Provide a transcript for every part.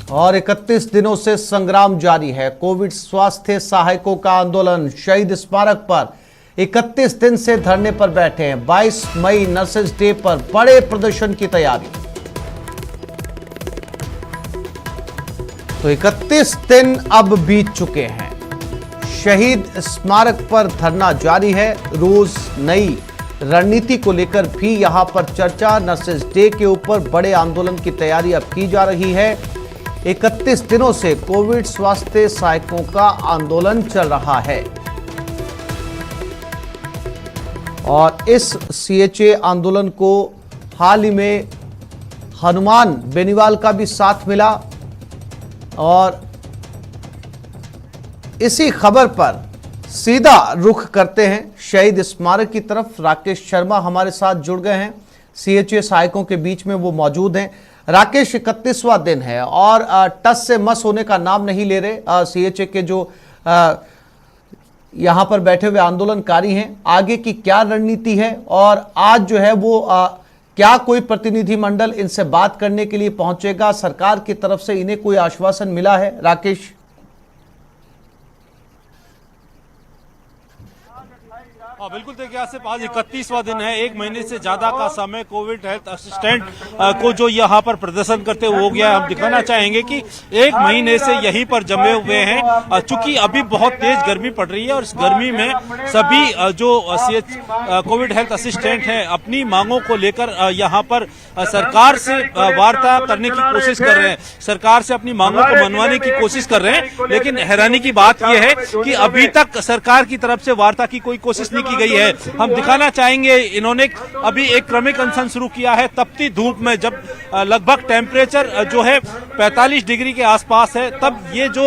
और 31 दिनों से संग्राम जारी है। कोविड स्वास्थ्य सहायकों का आंदोलन शहीद स्मारक पर 31 दिन से धरने पर बैठे हैं। 22 मई नर्सेज डे पर बड़े प्रदर्शन की तैयारी। तो 31 दिन अब बीत चुके हैं। शहीद स्मारक पर धरना जारी है। रोज नई रणनीति को लेकर भी यहां पर चर्चा। नर्सेज डे के ऊपर बड़े आंदोलन की तैयारी अब की जा रही है। 31 दिनों से कोविड स्वास्थ्य सहायकों का आंदोलन चल रहा है और इस सीएचए आंदोलन को हाल ही में हनुमान बेनीवाल का भी साथ मिला। और इसी खबर पर सीधा रुख करते हैं शहीद स्मारक की तरफ। राकेश शर्मा हमारे साथ जुड़ गए हैं, सीएचए सहायकों के बीच में वो मौजूद हैं। राकेश, 31वां दिन है और टस से मस होने का नाम नहीं ले रहे सीएचए के जो यहां पर बैठे हुए आंदोलनकारी हैं। आगे की क्या रणनीति है और आज जो है वो क्या कोई प्रतिनिधिमंडल इनसे बात करने के लिए पहुंचेगा? सरकार की तरफ से इन्हें कोई आश्वासन मिला है? राकेश, बिल्कुल देखिए, आज से आज 31वां दिन है। एक महीने से ज्यादा का समय कोविड हेल्थ असिस्टेंट को जो यहाँ पर प्रदर्शन करते हुए हो गया है। हम दिखाना चाहेंगे कि एक महीने से यहीं पर जमे हुए हैं। चूंकि अभी बहुत तेज गर्मी पड़ रही है और इस गर्मी में सभी जो कोविड हेल्थ असिस्टेंट हैं अपनी मांगों को लेकर यहाँ पर सरकार से वार्ता करने की कोशिश कर रहे हैं, सरकार से अपनी मांगों को मनवाने की कोशिश कर रहे हैं। लेकिन हैरानी की बात यह है कि अभी तक सरकार की तरफ से वार्ता की कोई कोशिश नहीं की गई है। हम दिखाना चाहेंगे, इन्होंने अभी एक क्रमिक अनशन शुरू किया है तपती धूप में, जब लगभग टेम्परेचर जो है 45 डिग्री के आसपास है, तब ये जो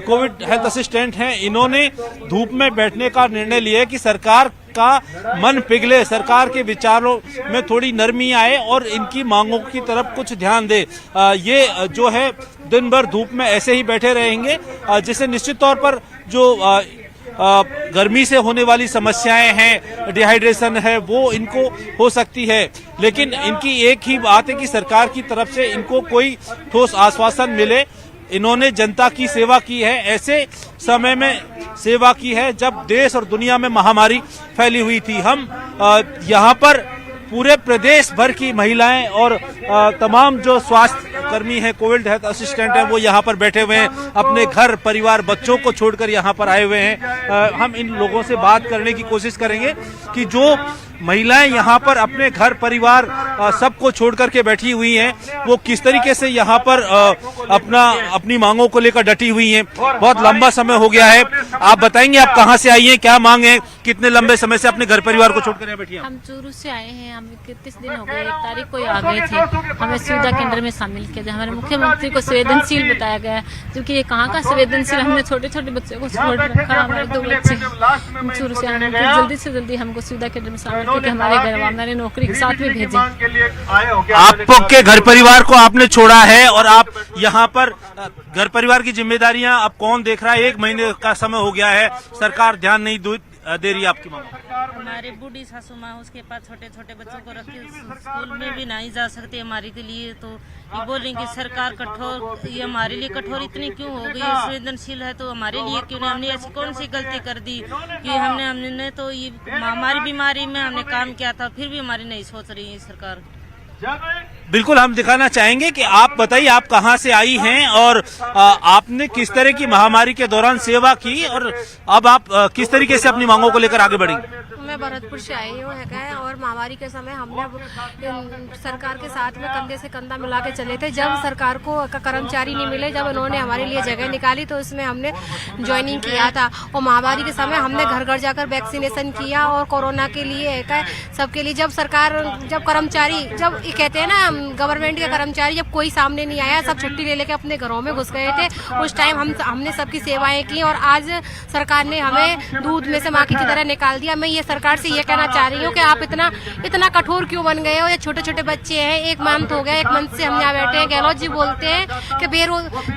कोविड हेल्थ असिस्टेंट हैं इन्होंने धूप में बैठने का निर्णय लिया है कि सरकार का मन पिघले, सरकार के विचारों में थोड़ी नरमी आए और इनकी मांगों की तरफ कुछ ध्यान दे। ये जो है दिन भर धूप में ऐसे ही बैठे रहेंगे, जिससे निश्चित तौर पर जो गर्मी से होने वाली समस्याएं हैं, डिहाइड्रेशन है, वो इनको हो सकती है। लेकिन इनकी एक ही बात है कि सरकार की तरफ से इनको कोई ठोस आश्वासन मिले। इन्होंने जनता की सेवा की है, ऐसे समय में सेवा की है जब देश और दुनिया में महामारी फैली हुई थी। हम यहाँ पर पूरे प्रदेश भर की महिलाएं और तमाम जो स्वास्थ्य कर्मी हैं, कोविड हेल्थ असिस्टेंट हैं, वो यहाँ पर बैठे हुए हैं, अपने घर परिवार बच्चों को छोड़कर यहाँ पर आए हुए हैं। हम इन लोगों से बात करने की कोशिश करेंगे कि जो महिलाएं यहाँ पर अपने घर परिवार सबको छोड़ करके बैठी हुई हैं, वो किस तरीके से यहाँ पर अपनी मांगों को लेकर डटी हुई हैं। बहुत लंबा समय हो गया है। आप बताएंगे आप कहाँ से आई हैं, क्या मांग है, कितने लंबे समय से अपने घर परिवार को छोड़कर बैठी हैं? हम चूरू से आए हैं। हम 31 दिन हो गए, 1 तारीख को आ गए थे। हमें सुविधा केंद्र में शामिल किया जाए। हमारे मुख्यमंत्री को संवेदनशील बताया गया, क्योंकि ये कहाँ का संवेदनशील। हमने छोटे छोटे बच्चों को छोड़ रखा, हमारे 2 बच्चे चूरू से आने, जल्दी से जल्दी हमको सुविधा केंद्र में शामिल करके हमारे घर हमारे नौकरी के साथ में भेजे। आपके घर परिवार को आपने छोड़ा है और आप यहाँ पर घर परिवार की जिम्मेदारियां अब कौन देख रहा है? 1 महीने का समय हो गया है, सरकार ध्यान नहीं दे रही है आपकी मांगों पर। हमारे बूढ़ी सासू माँ, उसके पास छोटे छोटे बच्चों को रखे, स्कूल में भी नहीं जा सकते हमारे के लिए। तो ये बोलेंगे सरकार कठोर, ये हमारे लिए कठोर इतनी क्यों हो गई? संवेदनशील है तो हमारे लिए क्यों नहीं? हमने ऐसी कौन सी गलती कर दी कि हमने तो ये हमारी बीमारी में हमने काम किया था, फिर भी हमारी नहीं सोच रही है सरकार। बिल्कुल, हम दिखाना चाहेंगे कि आप बताइए आप कहां से आई हैं और आपने किस तरह की महामारी के दौरान सेवा की और अब आप किस तरीके से अपनी मांगों को लेकर आगे बढ़ेंगे? मैं भरतपुर से आई हूँ और महामारी के समय हमने सरकार के साथ में कंधे से कंधा मिला के चले थे। जब सरकार को कर्मचारी नहीं मिले, जब उन्होंने हमारे लिए जगह निकाली तो उसमें हमने ज्वाइनिंग किया था। और महामारी के समय हमने घर घर जाकर वैक्सीनेशन किया और कोरोना के लिए सबके लिए। जब सरकार, जब कर्मचारी, जब ये कहते हैं ना गवर्नमेंट के कर्मचारी, जब कोई सामने नहीं आया, सब छुट्टी ले लेके अपने घरों में घुस गए थे, उस टाइम हमने सबकी सेवाएं की और आज सरकार ने हमें दूध में से माखी की तरह निकाल दिया। मैं ये सरकार से ये कहना चाह रही हूँ कि आप इतना कठोर क्यों बन गए हो। ये छोटे छोटे बच्चे हैं, 1 मंथ हो गया, 1 मंथ से हम यहाँ बैठे हैं। गहलोत जी बोलते हैं कि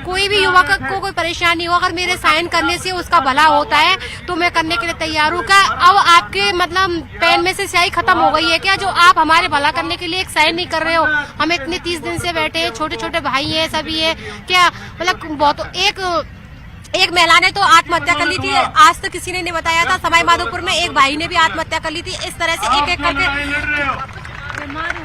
कोई भी युवक को कोई परेशानी हो, अगर मेरे साइन करने से उसका भला होता है तो मैं करने के लिए तैयार हूँ। क्या अब आपके मतलब पेन में से स्याही खत्म हो गई है क्या, जो आप हमारे भला करने के लिए एक साइन नहीं कर रहे हो? हम इतने 30 दिन से बैठे हैं, छोटे छोटे भाई हैं, सभी है क्या, मतलब बहुत एक महिला ने तो आत्महत्या कर ली थी, आज तक किसी ने नहीं बताया था। सवाई माधोपुर में एक भाई ने भी आत्महत्या कर ली थी। इस तरह से एक एक करके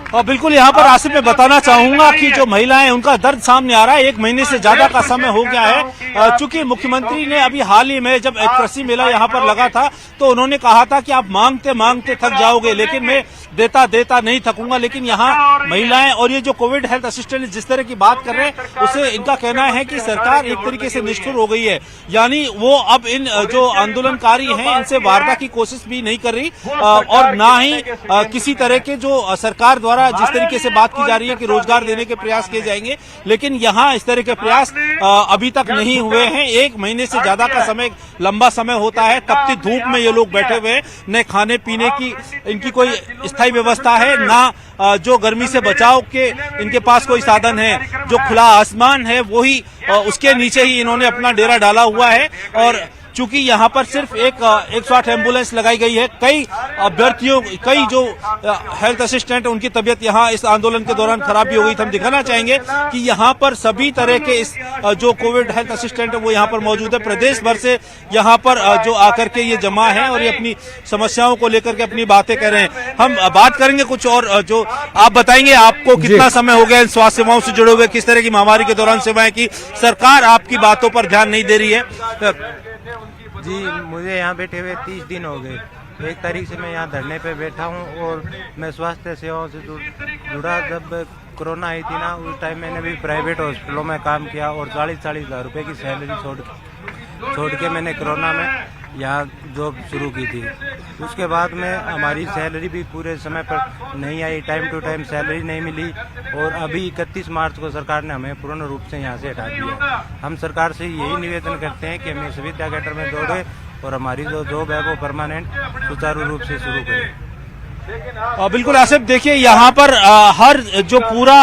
और बिल्कुल यहाँ पर आसिफ मैं बताना चाहूंगा कि जो महिलाएं उनका दर्द सामने आ रहा है। 1 महीने से ज्यादा का समय हो गया है। चूंकि मुख्यमंत्री ने अभी हाल ही में जब एक कृषि मेला यहाँ पर लगा था तो उन्होंने कहा था कि आप मांगते मांगते थक जाओगे, लेकिन मैं देता नहीं थकूंगा। लेकिन यहाँ महिलाएं और ये जो कोविड हेल्थ असिस्टेंट जिस तरह की बात कर रहे हैं, उसे इनका कहना है कि सरकार एक तरीके से निष्ठुर हो गई है। यानी वो अब इन जो आंदोलनकारी हैं इनसे वार्ता की कोशिश भी नहीं कर रही और ना ही किसी तरह के जो सरकार द्वारा जिस तरीके से बात की जा रही है कि रोजगार देने के प्रयास किए जाएंगे, लेकिन यहाँ इस तरह के प्रयास अभी तक नहीं हुए हैं। 1 महीने से ज्यादा का समय लंबा समय होता है। तपती धूप में ये लोग बैठे हुए हैं, न खाने पीने की इनकी कोई स्थायी व्यवस्था है, ना जो गर्मी से बचाव के इनके पास कोई साधन है। जो खुला आसमान है वही उसके नीचे ही इन्होंने अपना डेरा डाला हुआ है। और चूंकि यहाँ पर सिर्फ एक 108 एम्बुलेंस लगाई गई है, कई अभ्यर्थियों, कई जो हेल्थ असिस्टेंट उनकी तबीयत यहाँ इस आंदोलन के दौरान खराब भी हो गई थी। हम दिखाना चाहेंगे कि यहाँ पर सभी तरह के इस जो कोविड हेल्थ असिस्टेंट है वो यहाँ पर मौजूद है। प्रदेश भर से यहाँ पर जो आकर के ये जमा है और ये अपनी समस्याओं को लेकर के अपनी बातें कर रहे हैं। हम बात करेंगे कुछ और, जो आप बताएंगे आपको कितना समय हो गया इन स्वास्थ्य सेवाओं से जुड़े हुए, किस तरह की महामारी के दौरान सेवाएं की, सरकार आपकी बातों पर ध्यान नहीं दे रही है। जी, मुझे यहाँ बैठे हुए 30 दिन हो गए। 1 तारीख से मैं यहाँ धरने पे बैठा हूँ और मैं स्वास्थ्य सेवाओं से जुड़ा। जब कोरोना आई थी ना, उस टाइम मैंने भी प्राइवेट हॉस्पिटलों में काम किया और 40-40 हज़ार रुपये की सैलरी छोड़ के मैंने कोरोना में यहाँ जॉब शुरू की थी। उसके बाद में हमारी सैलरी भी पूरे समय पर नहीं आई, टाइम टू टाइम सैलरी नहीं मिली और अभी 31 मार्च को सरकार ने हमें पूर्ण रूप से यहाँ से हटा दिया। हम सरकार से यही निवेदन करते हैं कि हमें सुविधा कैटर में जोड़े और हमारी जो जॉब है वो परमानेंट सुचारू रूप से शुरू करें। बिल्कुल आसिफ, देखिए यहाँ पर हर जो पूरा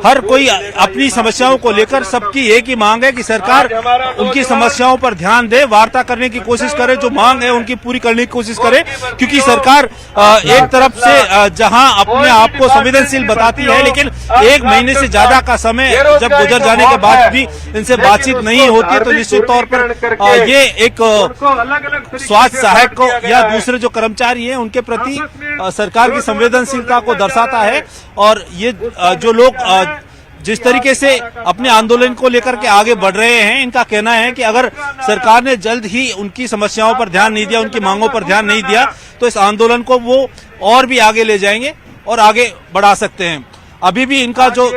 हर कोई अपनी समस्याओं को लेकर सबकी एक ही मांग है कि सरकार उनकी समस्याओं पर ध्यान दे, वार्ता करने की कोशिश करे, जो मांग है उनकी पूरी करने की कोशिश करे। क्योंकि सरकार एक तरफ से जहां अपने आप को संवेदनशील बताती है, लेकिन 1 महीने से ज्यादा का समय जब गुजर जाने के बाद भी इनसे बातचीत नहीं होती, तो निश्चित तौर पर ये एक स्वास्थ्य सहायक को या दूसरे जो कर्मचारी हैं उनके प्रति सरकार की संवेदनशीलता को दर्शाता है। और ये जो लोग जिस तरीके से अपने आंदोलन को लेकर के आगे बढ़ रहे हैं, इनका कहना है कि अगर सरकार ने जल्द ही उनकी समस्याओं पर ध्यान नहीं दिया, उनकी मांगों पर ध्यान नहीं दिया, तो इस आंदोलन को वो और भी आगे ले जाएंगे और आगे बढ़ा सकते हैं। अभी भी इनका जो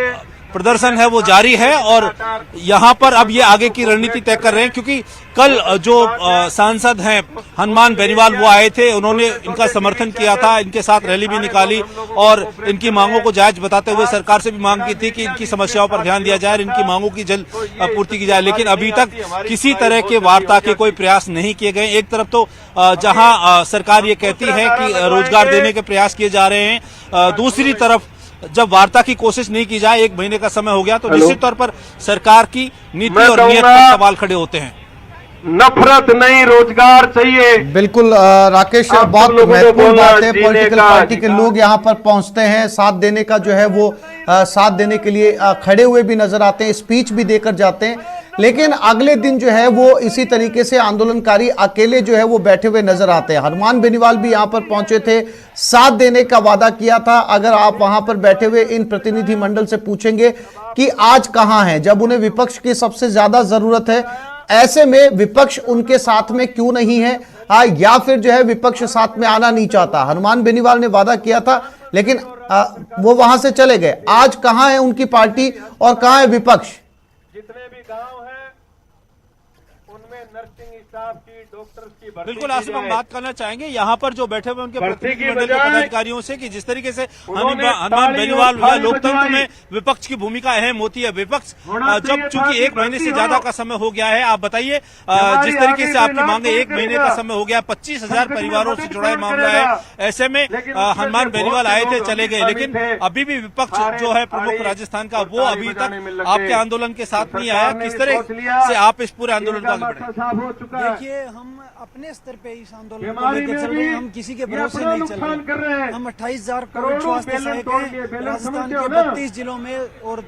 प्रदर्शन है वो जारी है और यहाँ पर अब ये आगे की रणनीति तय कर रहे हैं। क्योंकि कल जो सांसद हैं हनुमान बेनीवाल वो आए थे, उन्होंने इनका समर्थन किया था, इनके साथ रैली भी निकाली और इनकी मांगों को जायज बताते हुए सरकार से भी मांग की थी कि इनकी समस्याओं पर ध्यान दिया जाए और इनकी मांगों की जल्द पूर्ति की जाए। लेकिन अभी तक किसी तरह के वार्ता के कोई प्रयास नहीं किए गए। एक तरफ तो जहां सरकार ये कहती है कि रोजगार देने के प्रयास किए जा रहे हैं, दूसरी तरफ जब वार्ता की कोशिश नहीं की जाए, 1 महीने का समय हो गया, तो निश्चित तौर पर सरकार की नीति और नीयत पर सवाल खड़े होते हैं। नफरत नहीं, रोजगार चाहिए। बिल्कुल राकेश, बहुत महत्वपूर्ण बात है। पॉलिटिकल पार्टी के लोग यहाँ पर पहुंचते हैं, साथ देने का जो है वो साथ देने के लिए खड़े हुए भी नजर आते हैं, स्पीच भी देकर जाते हैं। लेकिन अगले दिन जो है वो इसी तरीके से आंदोलनकारी अकेले जो है वो बैठे हुए नजर आते हैं। हनुमान बेनीवाल भी यहाँ पर पहुंचे थे, साथ देने का वादा किया था। अगर आप वहां पर बैठे हुए इन प्रतिनिधि मंडल से पूछेंगे कि आज कहां है, जब उन्हें विपक्ष की सबसे ज्यादा जरूरत है, ऐसे में विपक्ष उनके साथ में क्यों नहीं है, या फिर जो है विपक्ष साथ में आना नहीं चाहता। हनुमान बेनीवाल ने वादा किया था लेकिन वो वहां से चले गए। आज कहां है उनकी पार्टी और कहां है विपक्ष? जितने भी गांव हैं उनमें नर्सिंग स्टाफ की, डॉक्टर्स की भर्ती बिल्कुल की आसिफ, हम जाए। बात करना चाहेंगे यहाँ पर जो बैठे हुए उनके भर्ती की प्रतिनिधिमंडल के बजाय पदाधिकारियों से कि जिस तरीके से उन्होंने हनुमान तालियों, बेनीवाल थाली लोकतंत्र बजाई। में विपक्ष की भूमिका अहम होती है। विपक्ष होना जब चाहिए चूंकि था एक कि महीने से भर्ती ज्यादा हो। का समय हो गया है, आप बताइए हमारी जिस तरीके आगे से आपकी जो मांगे लाभ एक महीने का करेगा। समय हो गया, 25,000 परिवारों से जुड़ा मदद मामला है। करेगा। ऐसे में लेकिन उसमें हनुमान से बेनीवाल बहुत आए थे, लोग चले गए, अभी लेकिन थे। अभी भी विपक्ष जो है प्रमुख राजस्थान का, वो अभी तक आपके आंदोलन के साथ नहीं आया। किस तरह से आप इस पूरे आंदोलन को आगे बढ़ाएं? साफ हो चुका है। देखिए, हम अपने स्तर पे इस आंदोलन को बीमारी लेकर में चल भी रहे हैं। हम किसी के ये भरोसे अपना नहीं चल नुकसान कर रहे रहे। हैं। हम 28,000 करोड़ों कोविड स्वास्थ्य बैलेंस सहायक तोड़ दिए, हैं बैलेंस राजस्थान समझते के हो ना? 32 जिलों में और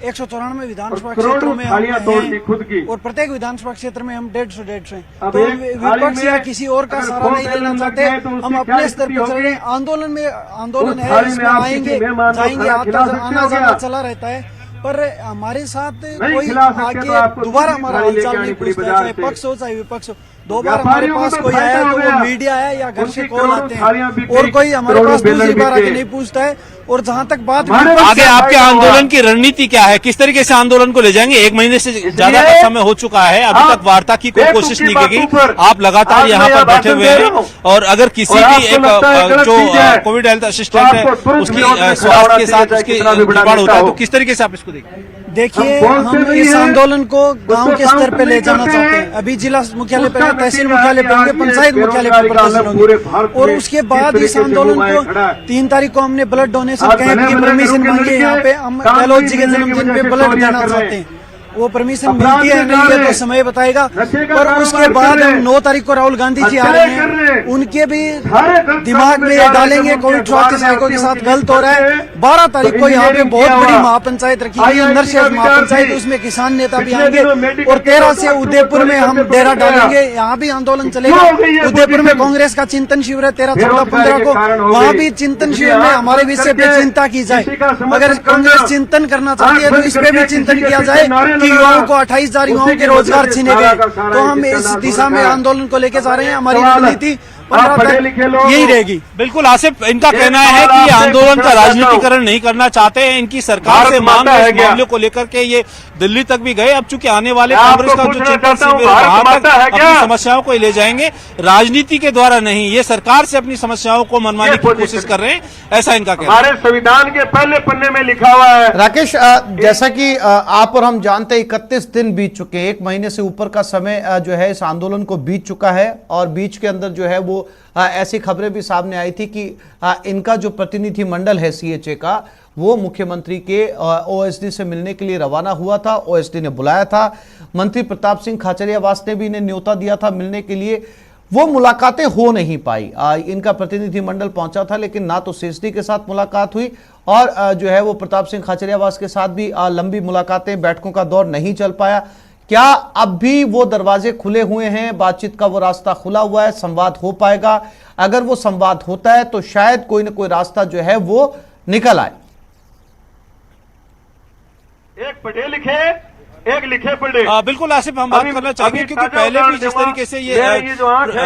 194 विधानसभा और क्षेत्रों करोड़ों में हम थालियां तोड़ दी हैं खुद की। और प्रत्येक विधानसभा क्षेत्र में हम 150 हैं। अब तो एक थाली विपक्ष में या किसी और का अगर सहारा दो नहीं लेना बैलून लग चाहते। जाए तो उसकी हम क्या अपने स्तर स्थिति पर चल रहे हैं। होगी? आंदोलन में आंदोलन उस है, थाली में इसमें आप आएंगे किसी मेहमान को जाएंगे, खिला सकते आना हो जाना क्या? चला रहता है। पर हमारे साथ नहीं कोई खिला सकते आगे तो आपको दोबारा दूसरी हमारा थाली लेके हालचाल आनी नहीं पड़ी पूछता, बाजार चाहे से। पक्ष हो चाहे विपक्ष हो। दो बार हमारे व्यापारियों को पास तो कोई फायदा आया हो तो गया। वो मीडिया है या घर से उनकी कॉल करोड़ों आते थालियां हैं बिकी, और कोई हमारे करोड़ों पास दूसरी बैलर बार आके बिके। नहीं पूछता है। और जहाँ तक बात हमारे आगे आपके आंदोलन की रणनीति क्या है? किस तरीके से आंदोलन को ले जाएंगे? एक महीने से ज्यादा का समय हो चुका है, अभी तक वार्ता की कोई कोशिश नहीं की गई। आप लगातार यहाँ पर बैठे हुए हैं और अगर किसी भी एक जो कोविड हेल्थ असिस्टेंट है उसकी स्वास्थ्य के साथ उसकी गड़बड़ होता है, तो किस तरीके से आप इसको देखें? देखिए, हम इस आंदोलन को गांव के स्तर पे ले जाना चाहते हैं। अभी जिला मुख्यालय पे, तहसील मुख्यालय पे होंगे, पंचायत मुख्यालय पे प्रदर्शन होंगे और उसके बाद इस आंदोलन को 3 तारीख को हमने ब्लड डोनेशन कैंप की परमिशन मांगी है। यहाँ पे हम गहलोत जी के जन्मदिन पे ब्लड देना चाहते हैं। वो परमिशन मिलती है नहीं है तो समय बताएगा। और उसके बाद हम 9 तारीख को राहुल गांधी जी आ रहे हैं, उनके भी दिमाग में ये डालेंगे कोविड स्वास्थ्य सहायकों के साथ गलत हो रहा है। 12 तारीख को यहाँ पे बहुत बड़ी महापंचायत रखी गई है, नरसिंह महापंचायत, उसमें किसान नेता भी आएंगे। और 13 से उदयपुर में हम डेरा डालेंगे, यहाँ भी आंदोलन चलेगा। उदयपुर में कांग्रेस का चिंतन शिविर है 13, 14, 15 को, वहाँ भी चिंतन शिविर में हमारे विषय पे चिंता की जाए। अगर कांग्रेस चिंतन करना चाहती है तो इस पे भी चिंतन किया जाए कि युवाओं को 28,000 युवाओं के रोजगार छीने गए। तो हम इस दिशा में आंदोलन को लेकर जा रहे हैं। हमारी रणनीति 15 तक यही रहेगी। बिल्कुल आसिफ, इनका कहना है कि ये आंदोलन का राजनीतिकरण नहीं करना चाहते हैं। इनकी सरकार से मांग है इस मामले को लेकर के ये दिल्ली तक भी गए। अब चूंकि आने वाले कांग्रेस का जो चिंतन शिविर है वहां तक अपनी समस्याओं को ले जाएंगे, राजनीति के द्वारा नहीं। ये सरकार से अपनी समस्याओं को मनवाने की कोशिश कर रहे हैं, ऐसा इनका कहना है। हमारे संविधान के पहले पन्ने में लिखा हुआ है। राकेश, जैसा कि आप और हम जानते हैं 31 दिन बीत चुके हैं, 1 महीने से ऊपर का समय जो है इस आंदोलन को बीत चुका है। और बीच के अंदर जो है वो ऐसी खबरें भी सामने आई थी कि इनका जो प्रतिनिधि मंडल है सीएचए का, वो मुख्यमंत्री के ओएसडी से मिलने के लिए रवाना हुआ था। ओएसडी ने बुलाया था, मंत्री प्रताप सिंह खाचरियावास ने भी इन्हें न्योता दिया था मिलने के लिए। वो मुलाकातें हो नहीं पाई। इनका प्रतिनिधि मंडल पहुंचा था लेकिन ना तो सीएसडी के साथ मुलाकात हुई और जो है वो प्रताप सिंह खाचरियावास के साथ भी लंबी मुलाकातें, बैठकों का दौर नहीं चल पाया। क्या अब भी वो दरवाजे खुले हुए हैं, बातचीत का वो रास्ता खुला हुआ है, संवाद हो पाएगा? अगर वो संवाद होता है तो शायद कोई ना कोई रास्ता जो है वो निकल आए। एक पढ़े लिखे, एक लिखे पढ़े। बिल्कुल आसिफ, हम बात करना चाहेंगे क्योंकि पहले भी जिस तरीके से ये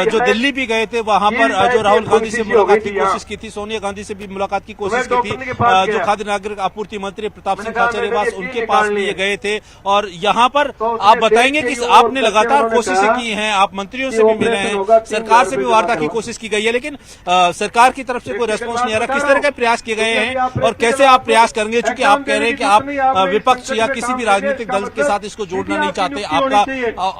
जो दिल्ली भी गए थे वहां पर जो राहुल गांधी से मुलाकात की कोशिश की थी, सोनिया गांधी से भी मुलाकात की कोशिश की थी, जो खाद्य नागरिक आपूर्ति मंत्री प्रताप सिंह खाचरियावास उनके पास भी ये गए थे। और यहाँ पर आप बताएंगे कि आपने लगातार कोशिशें की हैं, आप मंत्रियों से भी मिले हैं, सरकार से भी वार्ता की कोशिश की गई है, लेकिन सरकार की तरफ से कोई रेस्पॉन्स नहीं आ रहा। किस तरह के प्रयास किए गए हैं और कैसे आप प्रयास करेंगे? चूंकि आप कह रहे हैं कि आप विपक्ष या किसी भी राजनीतिक दल के साथ इसको जोड़ना नहीं चाहते,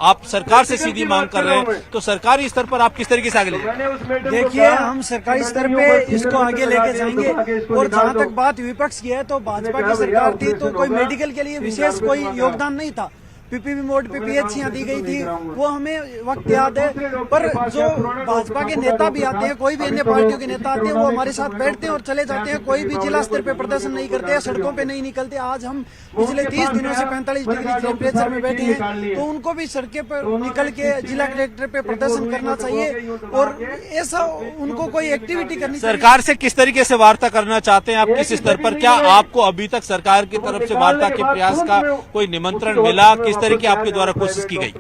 आप सरकार से सीधी मांग कर रहे हैं, तो सरकारी स्तर पर आप किस तरीके से आगे ले जाएंगे? देखिए, हम सरकारी स्तर पे इसको आगे लेके जाएंगे। और जहाँ तक बात विपक्ष की है तो भाजपा की सरकार थी तो कोई मेडिकल के लिए विशेष कोई योगदान नहीं था। पीपीपी मोड पे पीएचसियां दी गई थी, वो हमें वक्त याद है। पर जो भाजपा के नेता भी आते हैं, कोई भी अन्य पार्टियों के नेता आते हैं, वो हमारे साथ बैठते हैं और चले जाते हैं। कोई भी जिला स्तर पे प्रदर्शन नहीं करते हैं, सड़कों पे नहीं निकलते। आज हम पिछले 30 दिनों से 45 डिग्री टेम्परेचर में बैठे हैं, तो उनको भी सड़कें पर निकल के जिला कलेक्टर पे प्रदर्शन करना चाहिए और ऐसा उनको कोई एक्टिविटी करनी चाहिए। सरकार से किस तरीके से वार्ता करना चाहते हैं आप, किस स्तर पर? क्या आपको अभी तक सरकार की तरफ से वार्ता के प्रयास का कोई निमंत्रण मिला? किस तरह की आपके द्वारा कोशिश की गई?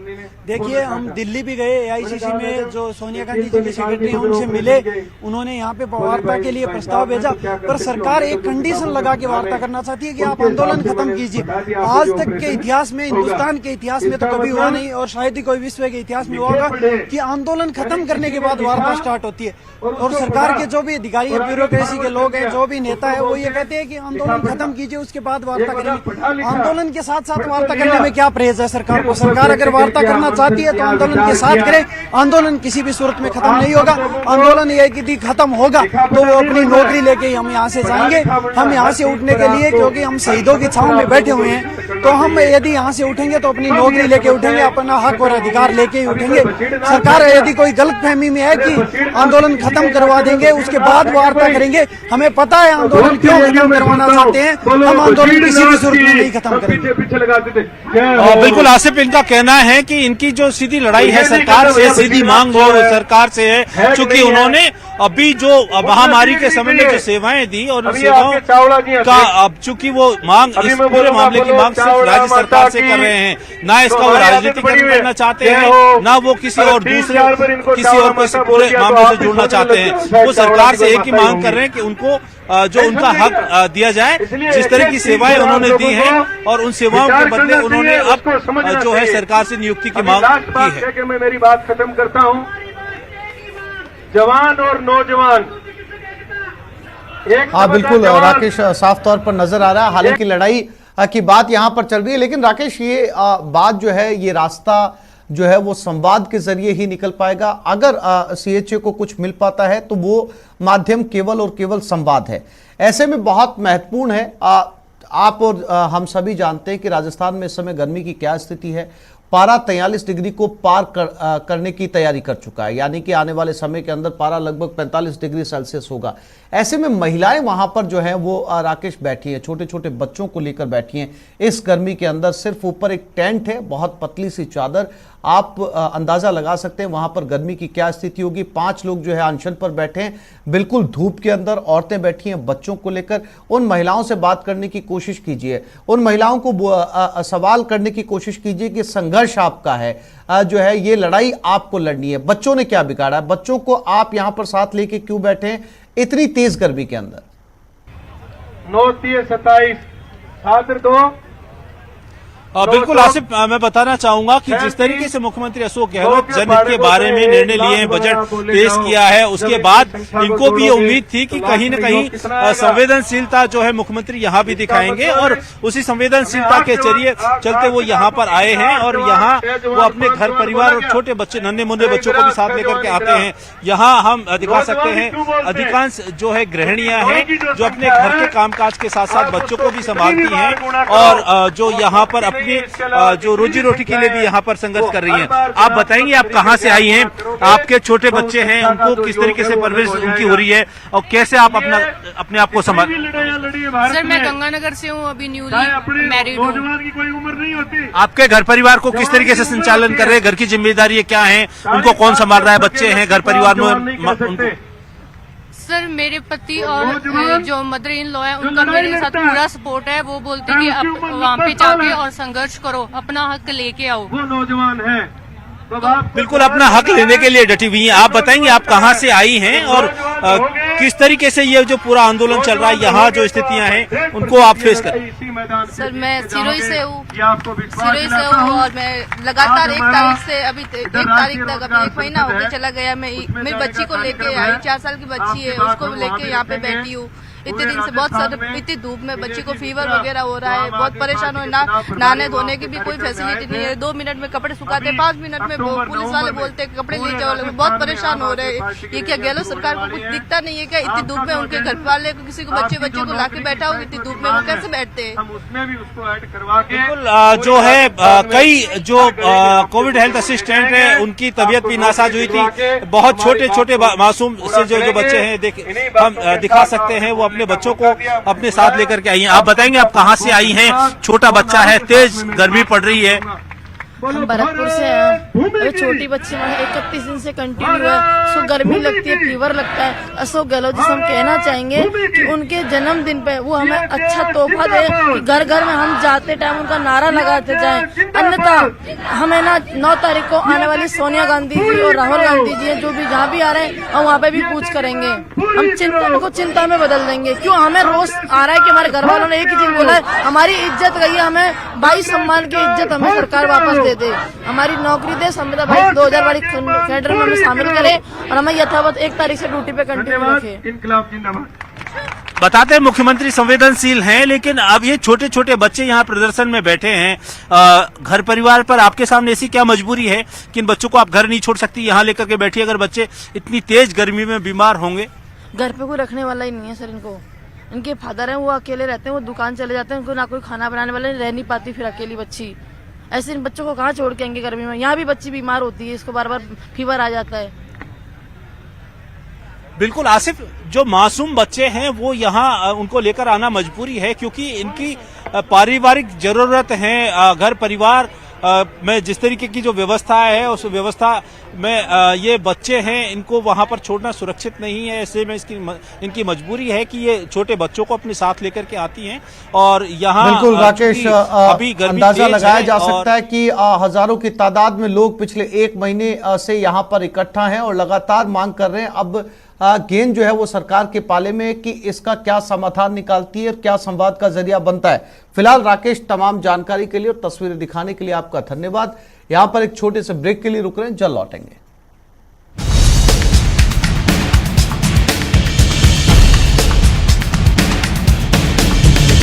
देखिए, हम दिल्ली भी गए, AICC में जो सोनिया गांधी जी के सेक्रेटरी हैं उनसे मिले, उन्होंने यहाँ पे वार्ता के लिए प्रस्ताव भेजा, पर सरकार एक कंडीशन लगा के वार्ता करना चाहती है कि आप आंदोलन खत्म कीजिए। आज तक के इतिहास में, हिंदुस्तान के इतिहास में तो कभी हुआ नहीं, और शायद ही कोई विश्व के इतिहास में होगा कि आंदोलन खत्म करने के बाद वार्ता स्टार्ट होती है। और सरकार के जो भी अधिकारी है, ब्यूरोक्रेसी के लोग हैं, जो भी नेता है, वो ये कहते हैं कि आंदोलन खत्म कीजिए, उसके बाद वार्ता करेंगे। आंदोलन के साथ साथ वार्ता करने में क्या परहेज है सरकार को? सरकार अगर वार्ता करना चाहती है तो आंदोलन के साथ करे। आंदोलन किसी भी सूरत में खत्म नहीं होगा। आंदोलन यदि खत्म होगा तो वो अपनी नौकरी लेके हम यहाँ से जाएंगे। हम यहाँ से उठने के लिए, क्योंकि हम शहीदों की छांव में बैठे हुए हैं, तो हम यदि यहाँ से उठेंगे तो अपनी नौकरी लेके उठेंगे, अपना हक और अधिकार लेके ही उठेंगे। सरकार यदि कोई गलतफहमी में है कि आंदोलन खत्म करवा देंगे उसके बाद वार्ता करेंगे, हमें पता है आंदोलन क्यों खत्म करवाना चाहते हैं। हम आंदोलन किसी भी सूरत में नहीं खत्म करेंगे। बिल्कुल आसिफ, इनका कहना है कि इनकी जो सीधी लड़ाई है सरकार से, सीधी मांग जो सरकार से है, चूंकि उन्होंने अभी जो महामारी के समय में जो सेवाएं दी और उन सेवाओं का अब चूंकि वो मांग, इस पूरे मामले की मांग सिर्फ राज्य सरकार से कर रहे हैं, ना इसका वो राजनीतिकरण करना चाहते हैं, ना वो किसी और पूरे मामले से जुड़ना चाहते हैं। वो सरकार से एक ही मांग कर रहे हैं कि उनको जो उनका हक दिया जाए। जिस तरह की सेवाएं उन्होंने दी हैं और उन सेवाओं के बदले उन्होंने अब जो है सरकार से नियुक्ति की मांग की है। मैं मेरी बात खत्म करता हूं। जवान और नौजवान, हाँ बिल्कुल राकेश, साफ तौर पर नजर आ रहा है। हालांकि लड़ाई की बात यहाँ पर चल रही है, लेकिन राकेश ये बात जो है, ये रास्ता जो है वो संवाद के जरिए ही निकल पाएगा। अगर CHA को कुछ मिल पाता है तो वो माध्यम केवल और केवल संवाद है। ऐसे में बहुत महत्वपूर्ण है, आप और हम सभी जानते हैं कि राजस्थान में इस समय गर्मी की क्या स्थिति है। पारा 43 डिग्री को पार करने की तैयारी कर चुका है, यानी कि आने वाले समय के अंदर पारा लगभग 45 डिग्री सेल्सियस होगा। ऐसे में महिलाएं वहां पर जो है वो राकेश बैठी हैं, छोटे छोटे बच्चों को लेकर बैठी हैं इस गर्मी के अंदर। सिर्फ ऊपर एक टेंट है, बहुत पतली सी चादर। आप अंदाजा लगा सकते हैं वहां पर गर्मी की क्या स्थिति होगी। 5 लोग जो है अनशन पर बैठे हैं, बिल्कुल धूप के अंदर। औरतें बैठी हैं बच्चों को लेकर। उन महिलाओं से बात करने की कोशिश कीजिए, उन महिलाओं को सवाल करने की कोशिश कीजिए कि संघर्ष आपका है, जो है ये लड़ाई आपको लड़नी है। बच्चों ने क्या बिगाड़ा है? बच्चों को आप यहां पर साथ लेके क्यों बैठे हैं इतनी तेज गर्मी के अंदर? 9-27 छात्र 2। बिल्कुल आसिफ, मैं बताना चाहूंगा कि जिस तरीके से मुख्यमंत्री अशोक गहलोत जनहित के बारे में निर्णय लिए हैं, बजट पेश किया है, उसके बाद इनको भी उम्मीद थी कि कहीं न कहीं संवेदनशीलता जो है मुख्यमंत्री यहाँ भी दिखाएंगे, और उसी संवेदनशीलता के जरिए चलते वो यहाँ पर आए हैं और यहाँ वो अपने घर परिवार और छोटे बच्चे, नन्हे मुन्ने बच्चों को भी साथ लेकर के आते हैं। यहाँ हम दिखा सकते हैं अधिकांश जो है गृहिणियां हैं जो अपने घर के कामकाज के साथ साथ बच्चों को भी संभालती हैं और जो यहाँ पर जो रोजी रोटी के लिए भी यहाँ पर संघर्ष कर रही हैं। आप बताएंगे आप कहाँ से आई हैं, आपके छोटे बच्चे हैं, उनको किस तरीके से परवरिश उनकी हो रही है और कैसे आप अपने आप को संभाल? सर मैं गंगानगर से हूँ, अभी न्यूली मैरिड हूँ। कोई उम्र नहीं होती। आपके घर परिवार को किस तरीके से संचालन कर रहे हैं? घर की जिम्मेदारी क्या है, उनको कौन संभाल रहा है? बच्चे हैं घर परिवार में? सर मेरे पति और जो मदर इन लॉ है उनका मेरे साथ पूरा सपोर्ट है। वो बोलते हैं कि आप वहाँ पे जाके और संघर्ष करो, अपना हक लेके आओ। वो नौजवान है बिल्कुल अपना हक लेने के लिए डटी हुई हैं। आप बताएंगे आप कहाँ से आई हैं और किस तरीके से ये जो पूरा आंदोलन चल रहा है, यहाँ जो स्थितियाँ हैं उनको आप फेस करें? सर मैं सिरोही से हूँ और मैं लगातार 1 तारीख से अभी 1 तारीख तक अभी 1 महीना होकर चला गया। मैं मेरी बच्ची को लेके आई, 4 साल की बच्ची है, उसको लेके यहाँ पे बैठी हूँ। इतने दिन से बहुत सारे इतनी धूप में बच्ची को फीवर वगैरह हो रहा है, बहुत परेशान हो। ना नहाने धोने की भी कोई फैसिलिटी नहीं है। 2 मिनट में कपड़े सुखाते, 5 मिनट में पुलिस वाले बोलते हैं कपड़े ले जाओ। बहुत परेशान हो रहे हैं। ये क्या गहलोत सरकार को कुछ दिखता नहीं है क्या? इतनी धूप में उनके घर वाले को, किसी को बच्चे को लाके बैठा हो इतनी धूप में, वो कैसे बैठते हैं? बिल्कुल जो है कई जो कोविड हेल्थ असिस्टेंट है उनकी तबीयत भी नासाज हुई थी। बहुत छोटे छोटे मासूम से जो बच्चे हैं हम दिखा सकते हैं, वो अपने बच्चों को अपने साथ लेकर के आई हैं। आप बताएंगे आप कहाँ से आई हैं? छोटा बच्चा है, तेज गर्मी पड़ रही है। हम भरतपुर से हैं। अभी छोटी बच्ची में 31 दिन से कंटिन्यू है, उसको गर्मी लगती है, फीवर लगता है। अशोक गहलोत जी से हम कहना चाहेंगे कि उनके जन्मदिन पे वो हमें अच्छा तोहफा दे, कि घर घर में हम जाते टाइम उनका नारा लगाते जाएं। अन्यथा हमें ना 9 तारीख को आने वाली सोनिया गांधी जी और राहुल गांधी जी जो भी जहाँ भी आ रहे हैं हम वहाँ पे भी पूछ करेंगे। हम चिंता में बदल देंगे। क्यों हमें रोज आ रहा है कि हमारे घर वालों ने एक ही चीज बोला है, हमारी इज्जत गई है, हमें भाई सम्मान की इज्जत हमें सरकार वापस दे दे, हमारी नौकरी दे, संविदा भाई 2000 वाली कैडर में हमें शामिल करे और हमें यथावत 1 तारीख से ड्यूटी पे कंटिन्यू रखे। बताते हैं मुख्यमंत्री संवेदनशील हैं, लेकिन अब ये छोटे छोटे बच्चे यहाँ प्रदर्शन में बैठे हैं। घर परिवार पर आपके सामने ऐसी क्या मजबूरी है कि इन बच्चों को आप घर नहीं छोड़ सकती, यहाँ लेकर के बैठिए? अगर बच्चे इतनी तेज गर्मी में बीमार होंगे, घर पे कोई रखने वाला ही नहीं है सर। इनके फादर हैं, वो अकेले रहते हैं, वो दुकान चले जाते हैं, उनको ना कोई खाना बनाने वाले, रह नहीं पाती फिर अकेली बच्ची। ऐसे इन बच्चों को कहाँ छोड़ के आएंगे गर्मी में? यहाँ भी बच्ची बीमार होती है, इसको बार बार फीवर आ जाता है। बिल्कुल आसिफ, जो मासूम बच्चे हैं वो यहाँ उनको लेकर आना मजबूरी है, क्योंकि इनकी पारिवारिक जरूरत है। घर परिवार में जिस तरीके की जो व्यवस्था है उस व्यवस्था में ये बच्चे हैं, इनको वहां पर छोड़ना सुरक्षित नहीं है। ऐसे में इनकी मजबूरी है कि ये छोटे बच्चों को अपने साथ लेकर के आती हैं। और यहाँ बिल्कुल राकेश, अभी अंदाजा लगाया जा सकता है कि हजारों की तादाद में लोग पिछले 1 महीने से यहाँ पर इकट्ठा हैं और लगातार मांग कर रहे हैं। अब गेंद जो है वो सरकार के पाले में कि इसका क्या समाधान निकालती है, क्या संवाद का जरिया बनता है। फिलहाल राकेश, तमाम जानकारी के लिए और तस्वीरें दिखाने के लिए आपका धन्यवाद। यहां पर एक छोटे से ब्रेक के लिए रुक रहे हैं, जल्द लौटेंगे।